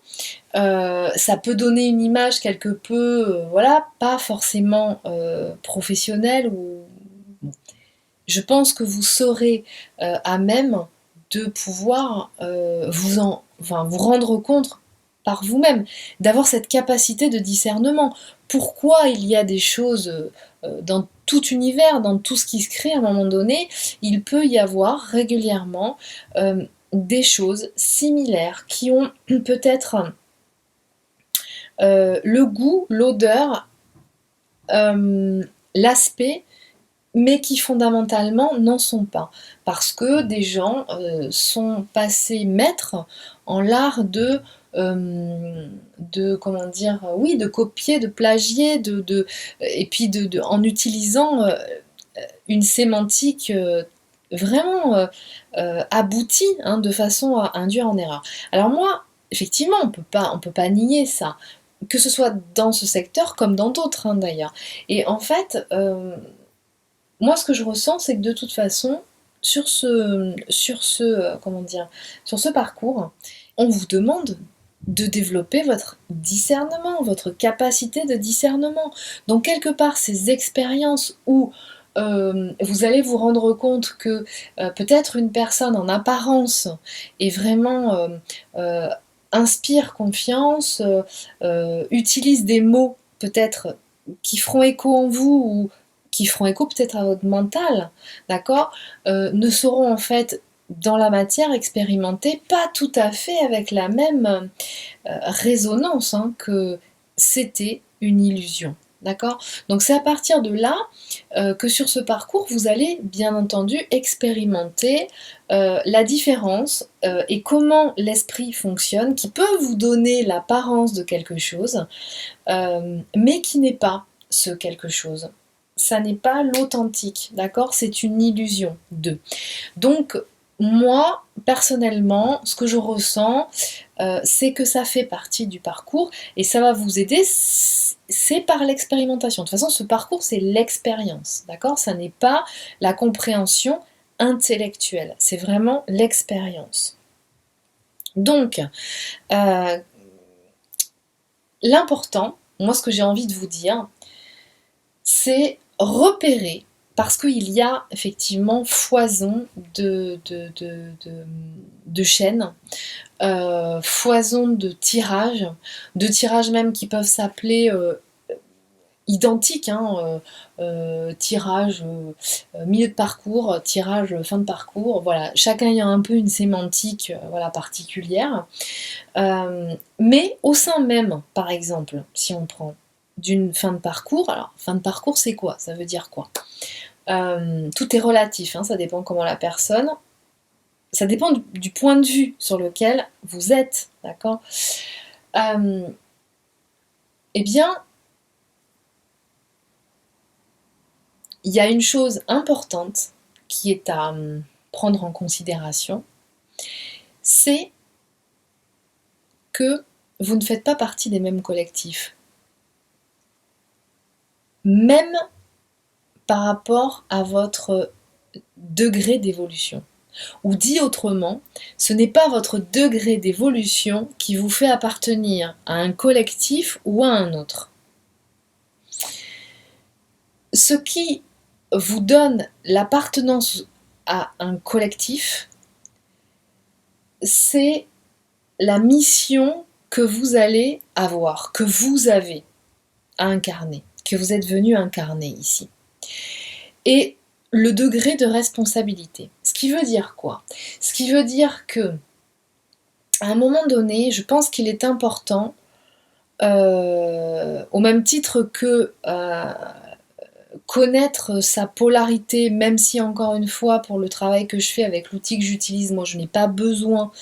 Ça peut donner une image quelque peu, voilà, pas forcément professionnelle. Je pense que vous serez à même de pouvoir vous rendre compte par vous-même, d'avoir cette capacité de discernement. Pourquoi il y a des choses dans tout univers, dans tout ce qui se crée à un moment donné, il peut y avoir régulièrement des choses similaires qui ont peut-être le goût, l'odeur, l'aspect, mais qui fondamentalement n'en sont pas. Parce que des gens sont passés maîtres en l'art comment dire, oui, de copier, de plagier, et puis en utilisant une sémantique vraiment aboutie, hein, de façon à induire en erreur. Alors moi, effectivement, on peut pas nier ça, que ce soit dans ce secteur comme dans d'autres, hein, d'ailleurs. Et en fait, moi, ce que je ressens, c'est que de toute façon, comment dire, sur ce parcours, on vous demande de développer votre discernement, votre capacité de discernement. Donc quelque part, ces expériences où vous allez vous rendre compte que peut-être une personne en apparence est vraiment inspire confiance, utilise des mots peut-être qui feront écho en vous ou qui feront écho peut-être à votre mental, d'accord, ne seront en fait dans la matière expérimentée pas tout à fait avec la même résonance, hein, que c'était une illusion. D'accord. Donc c'est à partir de là que sur ce parcours, vous allez bien entendu expérimenter la différence et comment l'esprit fonctionne, qui peut vous donner l'apparence de quelque chose, mais qui n'est pas ce quelque chose. Ça n'est pas l'authentique, d'accord? C'est une illusion de. Donc, moi, personnellement, ce que je ressens, c'est que ça fait partie du parcours et ça va vous aider, c'est par l'expérimentation. De toute façon, ce parcours, c'est l'expérience, d'accord? Ça n'est pas la compréhension intellectuelle, c'est vraiment l'expérience. Donc, l'important, moi, ce que j'ai envie de vous dire, c'est repérer, parce qu'il y a effectivement foison de chaînes, foison de tirages même qui peuvent s'appeler identiques, hein, tirage milieu de parcours, tirage fin de parcours, voilà, chacun ayant un peu une sémantique voilà, particulière. Mais au sein même, par exemple, si on prend d'une fin de parcours, alors fin de parcours c'est quoi? Ça veut dire quoi? Tout est relatif, hein, ça dépend comment la personne, ça dépend du point de vue sur lequel vous êtes, d'accord? Eh bien, il y a une chose importante qui est à prendre en considération, c'est que vous ne faites pas partie des mêmes collectifs. Même par rapport à votre degré d'évolution. Ou dit autrement, ce n'est pas votre degré d'évolution qui vous fait appartenir à un collectif ou à un autre. Ce qui vous donne l'appartenance à un collectif, c'est la mission que vous allez avoir, que vous avez à incarner, que vous êtes venu incarner ici. Et le degré de responsabilité. Ce qui veut dire quoi? Ce qui veut dire que, à un moment donné, je pense qu'il est important, au même titre que connaître sa polarité, même si encore une fois, pour le travail que je fais avec l'outil que j'utilise, moi je n'ai pas besoin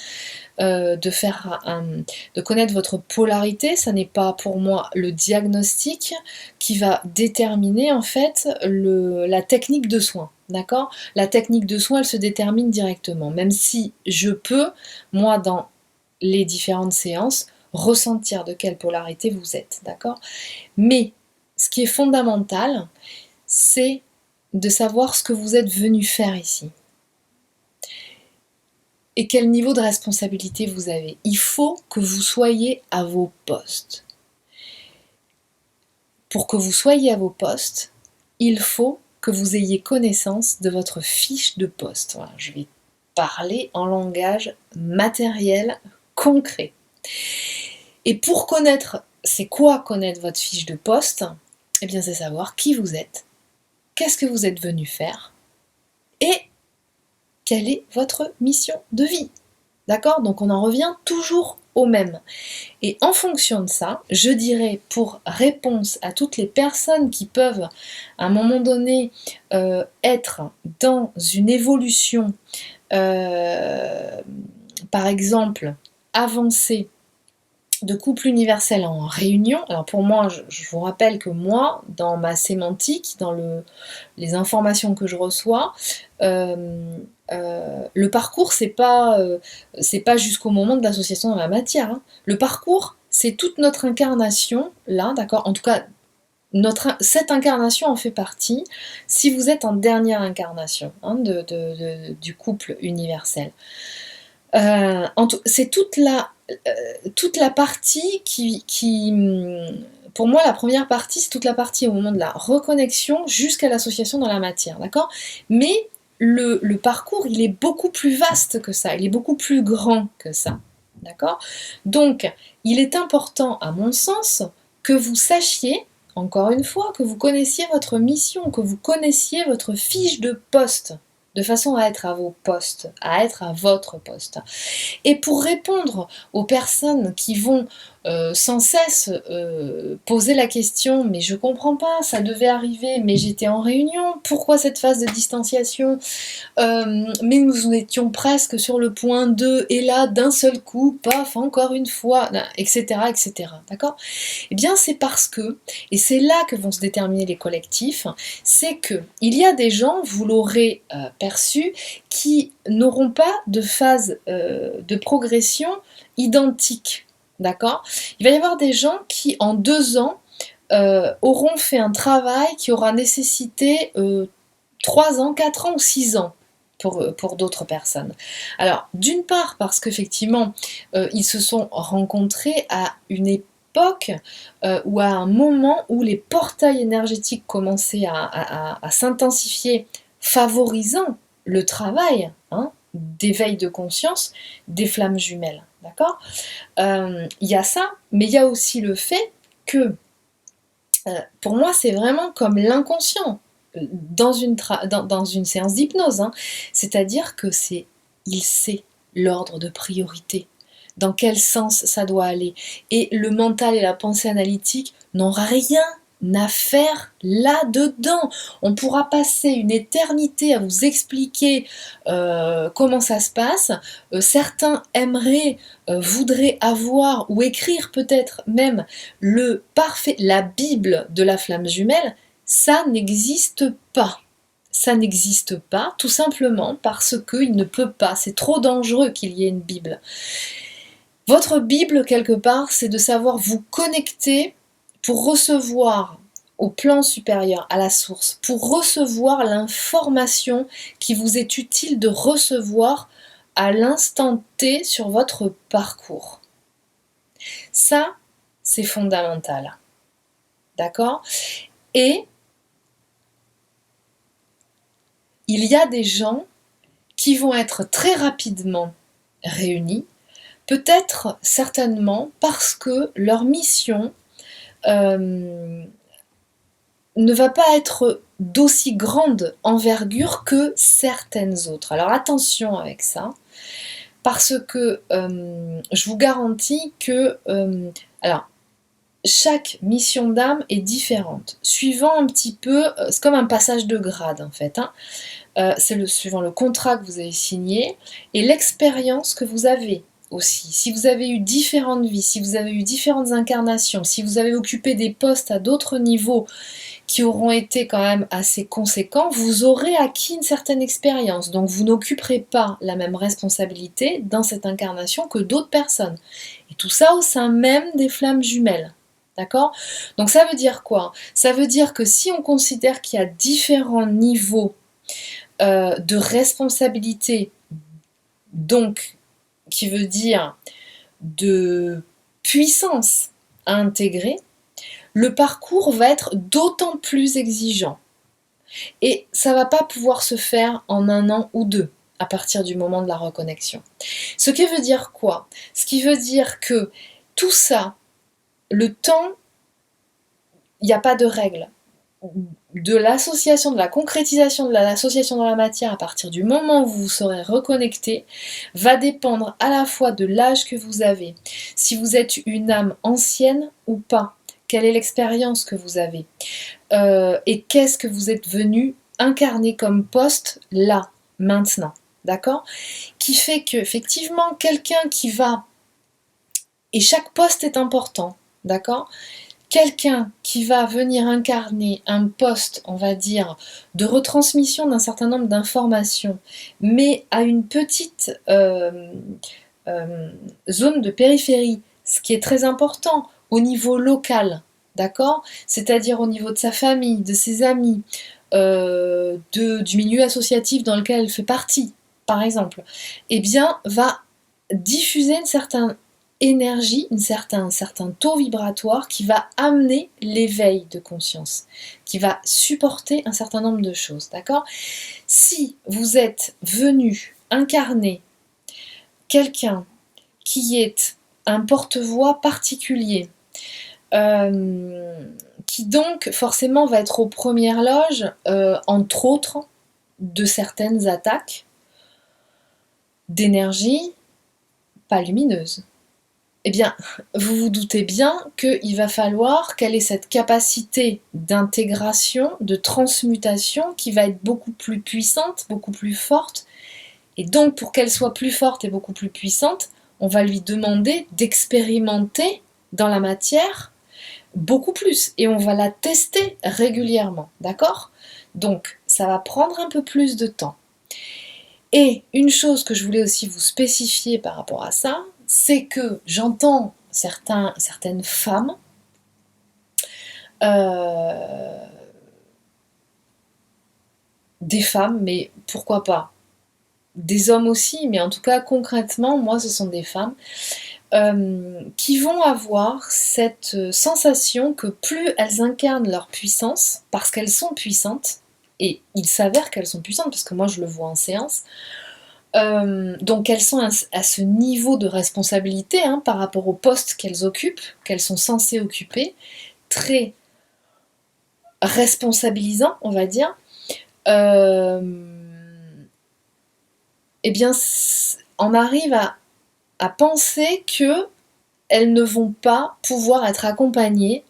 de connaître votre polarité, ça n'est pas pour moi le diagnostic qui va déterminer en fait la technique de soin, d'accord? La technique de soin, elle se détermine directement, même si je peux, moi, dans les différentes séances, ressentir de quelle polarité vous êtes, d'accord? Mais ce qui est fondamental, c'est de savoir ce que vous êtes venu faire ici. Et quel niveau de responsabilité vous avez. Il faut que vous soyez à vos postes. Pour que vous soyez à vos postes, il faut que vous ayez connaissance de votre fiche de poste. Voilà, je vais parler en langage matériel, concret. Et pour connaître, c'est quoi connaître votre fiche de poste? Eh bien, c'est savoir qui vous êtes, qu'est-ce que vous êtes venu faire et quelle est votre mission de vie. D'accord? Donc on en revient toujours au même. Et en fonction de ça, je dirais pour réponse à toutes les personnes qui peuvent à un moment donné être dans une évolution, par exemple, avancée de couple universel en réunion. Alors pour moi, je vous rappelle que moi, dans ma sémantique, dans les informations que je reçois, le parcours, c'est pas jusqu'au moment de l'association dans la matière. Hein. Le parcours, c'est toute notre incarnation, là, d'accord. En tout cas, cette incarnation en fait partie, si vous êtes en dernière incarnation hein, du couple universel. C'est toute la partie pour moi, la première partie, c'est toute la partie au moment de la reconnexion jusqu'à l'association dans la matière, d'accord? Mais le parcours, il est beaucoup plus vaste que ça, il est beaucoup plus grand que ça, d'accord? Donc, il est important, à mon sens, que vous sachiez, encore une fois, que vous connaissiez votre mission, que vous connaissiez votre fiche de poste, de façon à être à vos postes, à être à votre poste. Et pour répondre aux personnes qui vont sans cesse poser la question « mais je comprends pas, ça devait arriver, mais j'étais en réunion, pourquoi cette phase de distanciation mais nous étions presque sur le point 2, et là, d'un seul coup, paf, encore une fois, etc. etc. D'accord ? Eh bien, c'est parce que, et c'est là que vont se déterminer les collectifs, c'est que il y a des gens, vous l'aurez perçu, qui n'auront pas de phase de progression identique. D'accord ? Il va y avoir des gens qui, en 2 ans, auront fait un travail qui aura nécessité 3 ans, 4 ans ou 6 ans pour d'autres personnes. Alors, d'une part, parce qu'effectivement, ils se sont rencontrés à une époque ou à un moment où les portails énergétiques commençaient à s'intensifier, favorisant le travail hein, d'éveil de conscience des flammes jumelles. D'accord ? Il y a ça, mais il y a aussi le fait que, pour moi, c'est vraiment comme l'inconscient dans une séance d'hypnose. Hein. C'est-à-dire que il sait l'ordre de priorité, dans quel sens ça doit aller. Et le mental et la pensée analytique n'ont rien à faire là-dedans. On pourra passer une éternité à vous expliquer comment ça se passe. Certains aimeraient, voudraient avoir ou écrire peut-être même la Bible de la flamme jumelle. Ça n'existe pas. Ça n'existe pas, tout simplement parce qu'il ne peut pas. C'est trop dangereux qu'il y ait une Bible. Votre Bible, quelque part, c'est de savoir vous connecter pour recevoir au plan supérieur, à la source, pour recevoir l'information qui vous est utile de recevoir à l'instant T sur votre parcours. Ça, c'est fondamental. D'accord ? Et il y a des gens qui vont être très rapidement réunis, peut-être certainement parce que leur mission ne va pas être d'aussi grande envergure que certaines autres. Alors attention avec ça, parce que je vous garantis que alors, chaque mission d'âme est différente, suivant un petit peu, c'est comme un passage de grade en fait, hein. C'est suivant le contrat que vous avez signé et l'expérience que vous avez aussi. Si vous avez eu différentes vies, si vous avez eu différentes incarnations, si vous avez occupé des postes à d'autres niveaux qui auront été quand même assez conséquents, vous aurez acquis une certaine expérience. Donc vous n'occuperez pas la même responsabilité dans cette incarnation que d'autres personnes. Et tout ça au sein même des flammes jumelles. D'accord ? Donc ça veut dire quoi ? Ça veut dire que si on considère qu'il y a différents niveaux de responsabilité, donc qui veut dire de puissance à intégrer, le parcours va être d'autant plus exigeant. Et ça ne va pas pouvoir se faire en 1 an ou 2 à partir du moment de la reconnexion. Ce qui veut dire quoi ? Ce qui veut dire que tout ça, le temps, il n'y a pas de règle. de l'association, de la concrétisation de l'association dans la matière à partir du moment où vous vous serez reconnecté, va dépendre à la fois de l'âge que vous avez, si vous êtes une âme ancienne ou pas, quelle est l'expérience que vous avez, et qu'est-ce que vous êtes venu incarner comme poste là, maintenant, d'accord? Qui fait que effectivement quelqu'un qui va, et chaque poste est important, d'accord? Quelqu'un qui va venir incarner un poste, on va dire, de retransmission d'un certain nombre d'informations, mais à une petite zone de périphérie, ce qui est très important au niveau local, d'accord? C'est-à-dire au niveau de sa famille, de ses amis, du milieu associatif dans lequel elle fait partie, par exemple, eh bien, va diffuser une certaine énergie, un certain taux vibratoire qui va amener l'éveil de conscience, qui va supporter un certain nombre de choses, d'accord? Si vous êtes venu incarner quelqu'un qui est un porte-voix particulier, qui donc forcément va être aux premières loges, entre autres, de certaines attaques d'énergie pas lumineuse. Eh bien, vous vous doutez bien qu'il va falloir qu'elle ait cette capacité d'intégration, de transmutation qui va être beaucoup plus puissante, beaucoup plus forte. Et donc, pour qu'elle soit plus forte et beaucoup plus puissante, on va lui demander d'expérimenter dans la matière beaucoup plus. Et on va la tester régulièrement, d'accord? Donc, ça va prendre un peu plus de temps. Et une chose que je voulais aussi vous spécifier par rapport à ça, c'est que j'entends certaines femmes des femmes, mais pourquoi pas des hommes aussi, mais en tout cas concrètement, moi ce sont des femmes qui vont avoir cette sensation que plus elles incarnent leur puissance, parce qu'elles sont puissantes, et il s'avère qu'elles sont puissantes, parce que moi je le vois en séance, donc elles sont à ce niveau de responsabilité par rapport au poste qu'elles occupent, qu'elles sont censées occuper, très responsabilisant, on va dire. Eh bien, on arrive à penser que elles ne vont pas pouvoir être accompagnées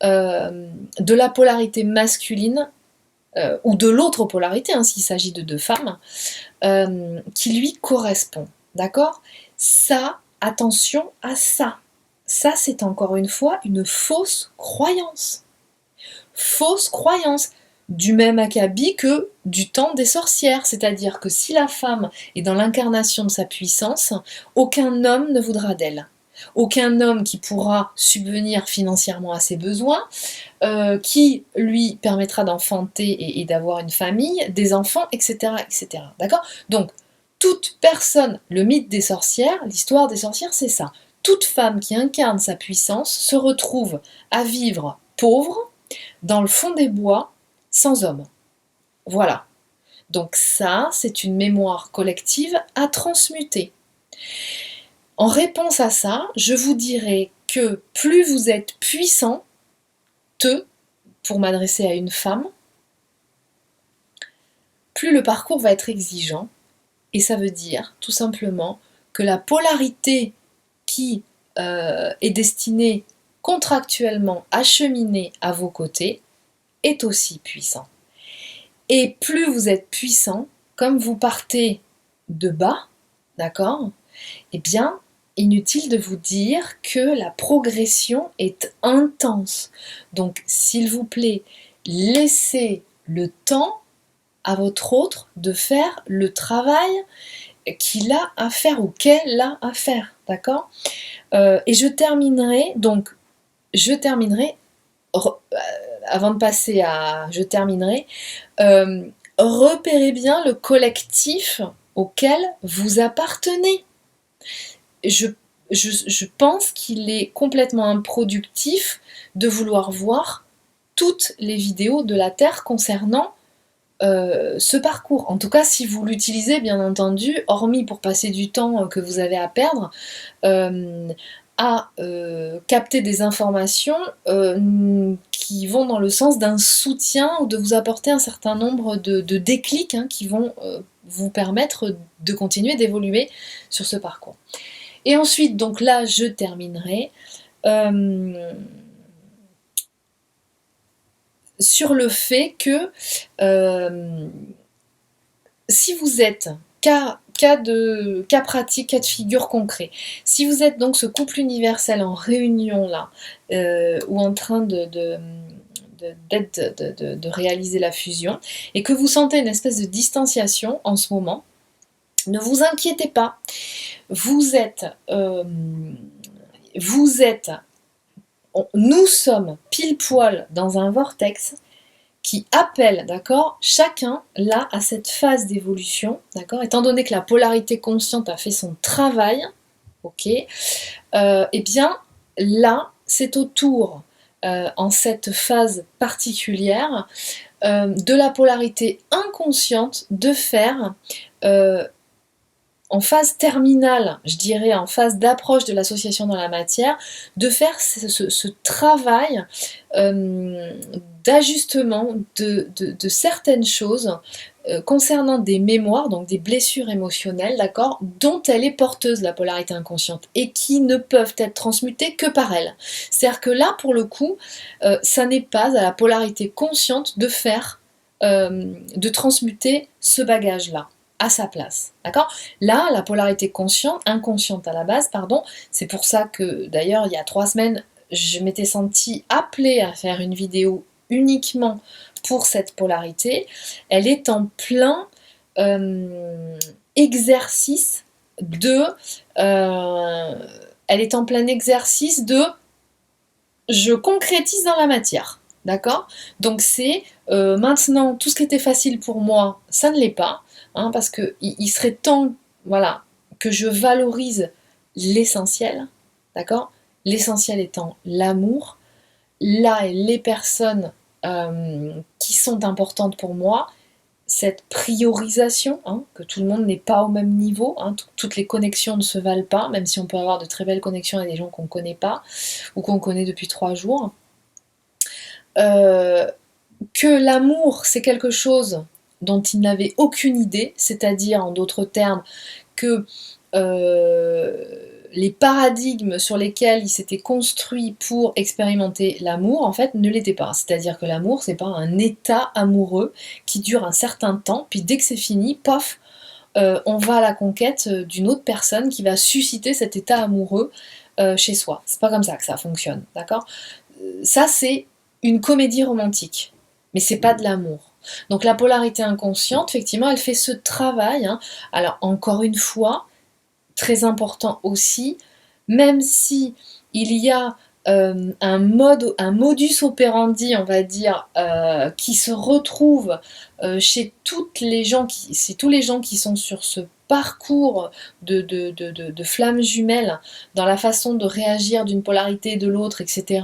de la polarité masculine ou de l'autre polarité, s'il s'agit de deux femmes, qui lui correspond. D'accord? Ça, attention à ça. Ça, c'est encore une fois une fausse croyance. Fausse croyance. Du même acabit que du temps des sorcières. C'est-à-dire que si la femme est dans l'incarnation de sa puissance, aucun homme ne voudra d'elle. Aucun homme qui pourra subvenir financièrement à ses besoins, qui lui permettra d'enfanter et d'avoir une famille, des enfants, etc. etc. D'accord? Donc, toute personne, le mythe des sorcières, l'histoire des sorcières, c'est ça. Toute femme qui incarne sa puissance se retrouve à vivre pauvre, dans le fond des bois, sans homme. Voilà. Donc ça, c'est une mémoire collective à transmuter. En réponse à ça, je vous dirais que plus vous êtes puissant, pour m'adresser à une femme, plus le parcours va être exigeant. Et ça veut dire tout simplement que la polarité qui est destinée contractuellement à cheminer à vos côtés est aussi puissant. Et plus vous êtes puissant, comme vous partez de bas, d'accord, eh bien, inutile de vous dire que la progression est intense. Donc, s'il vous plaît, laissez le temps à votre autre de faire le travail qu'il a à faire ou qu'elle a à faire, d'accord? Et je terminerai, avant de passer à je terminerai, repérez bien le collectif auquel vous appartenez. Je pense qu'il est complètement improductif de vouloir voir toutes les vidéos de la Terre concernant ce parcours. En tout cas, si vous l'utilisez, bien entendu, hormis pour passer du temps que vous avez à perdre, à capter des informations qui vont dans le sens d'un soutien ou de vous apporter un certain nombre de déclics qui vont vous permettre de continuer d'évoluer sur ce parcours. Et ensuite, donc là, je terminerai sur le fait que si vous êtes cas pratique, cas de figure concret, si vous êtes donc ce couple universel en réunion là, ou en train de réaliser la fusion, et que vous sentez une espèce de distanciation en ce moment, ne vous inquiétez pas, nous sommes pile poil dans un vortex qui appelle, d'accord, chacun là à cette phase d'évolution, d'accord, étant donné que la polarité consciente a fait son travail, ok, et bien là c'est au tour, en cette phase particulière, de la polarité inconsciente de faire en phase terminale, je dirais en phase d'approche de l'association dans la matière, de faire ce travail d'ajustement de certaines choses concernant des mémoires, donc des blessures émotionnelles, d'accord, dont elle est porteuse, la polarité inconsciente, et qui ne peuvent être transmutées que par elle. C'est-à-dire que là, pour le coup, ça n'est pas à la polarité consciente de faire, de transmuter ce bagage-là à sa place, d'accord? Là, la polarité inconsciente à la base, pardon, c'est pour ça que d'ailleurs il y a 3 semaines, je m'étais sentie appelée à faire une vidéo uniquement pour cette polarité. Elle est en plein exercice de je concrétise dans la matière, d'accord? Donc c'est maintenant tout ce qui était facile pour moi, ça ne l'est pas. Parce qu'il serait temps, voilà, que je valorise l'essentiel, d'accord? L'essentiel étant l'amour, là et les personnes qui sont importantes pour moi, cette priorisation, que tout le monde n'est pas au même niveau, toutes les connexions ne se valent pas, même si on peut avoir de très belles connexions avec des gens qu'on ne connaît pas, ou qu'on connaît depuis 3 jours. Que l'amour, c'est quelque chose dont il n'avait aucune idée, c'est-à-dire, en d'autres termes, que les paradigmes sur lesquels il s'était construit pour expérimenter l'amour, en fait, ne l'étaient pas. C'est-à-dire que l'amour, c'est pas un état amoureux qui dure un certain temps, puis dès que c'est fini, pof, on va à la conquête d'une autre personne qui va susciter cet état amoureux chez soi. C'est pas comme ça que ça fonctionne, d'accord? Ça, c'est une comédie romantique, mais c'est pas de l'amour. Donc la polarité inconsciente, effectivement, elle fait ce travail. Alors encore une fois, très important aussi, même si il y a un modus operandi, on va dire, qui se retrouve chez tous les gens qui sont sur ce parcours de flammes jumelles, dans la façon de réagir d'une polarité et de l'autre, etc.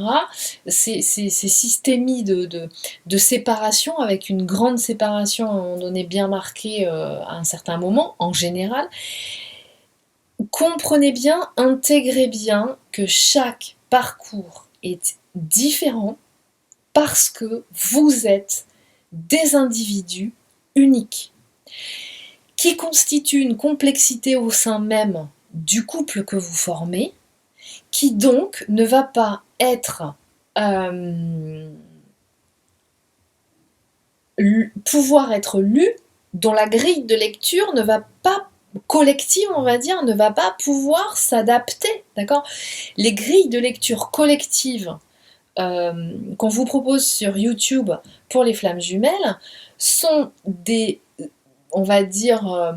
Ces systémies de séparation, avec une grande séparation à un moment donné bien marquée à un certain moment, en général. Comprenez bien, intégrez bien que chaque parcours est différent parce que vous êtes des individus uniques qui constituent une complexité au sein même du couple que vous formez, qui donc ne va pas être pouvoir être lu, dont la grille de lecture ne va pas collective, on va dire, ne va pas pouvoir s'adapter, d'accord? Les grilles de lecture collective qu'on vous propose sur YouTube pour les flammes jumelles sont des, on va dire,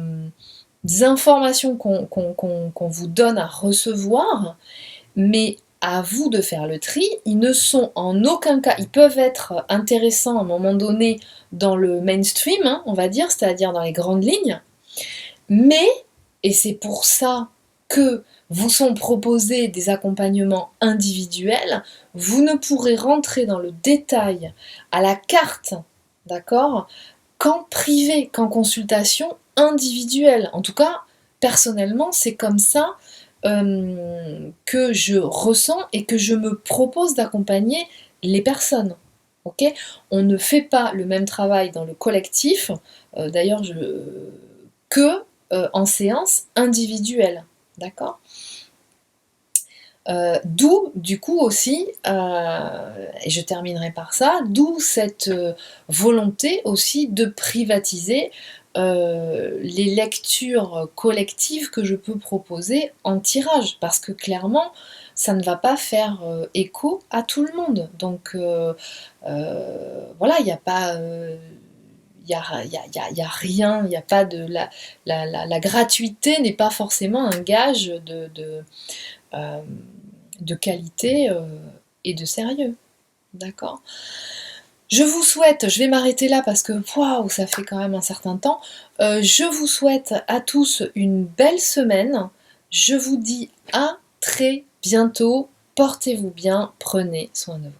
des informations qu'on vous donne à recevoir, mais à vous de faire le tri. Ils ne sont en aucun cas, ils peuvent être intéressants à un moment donné dans le mainstream, on va dire, c'est-à-dire dans les grandes lignes, mais, et c'est pour ça que vous sont proposés des accompagnements individuels, vous ne pourrez rentrer dans le détail à la carte, d'accord, qu'en privé, qu'en consultation individuelle. En tout cas, personnellement, c'est comme ça que je ressens et que je me propose d'accompagner les personnes. Ok? On ne fait pas le même travail dans le collectif, d'ailleurs que en séance individuelle. D'accord? D'où, du coup aussi, et je terminerai par ça, d'où cette volonté aussi de privatiser les lectures collectives que je peux proposer en tirage, parce que clairement, ça ne va pas faire écho à tout le monde. Donc voilà, il n'y a pas... y a rien, il n'y a pas de... La gratuité n'est pas forcément un gage euh, de qualité et de sérieux. D'accord? Je vous souhaite, je vais m'arrêter là parce que waouh, ça fait quand même un certain temps. Je vous souhaite à tous une belle semaine. Je vous dis à très bientôt. Portez-vous bien, prenez soin de vous.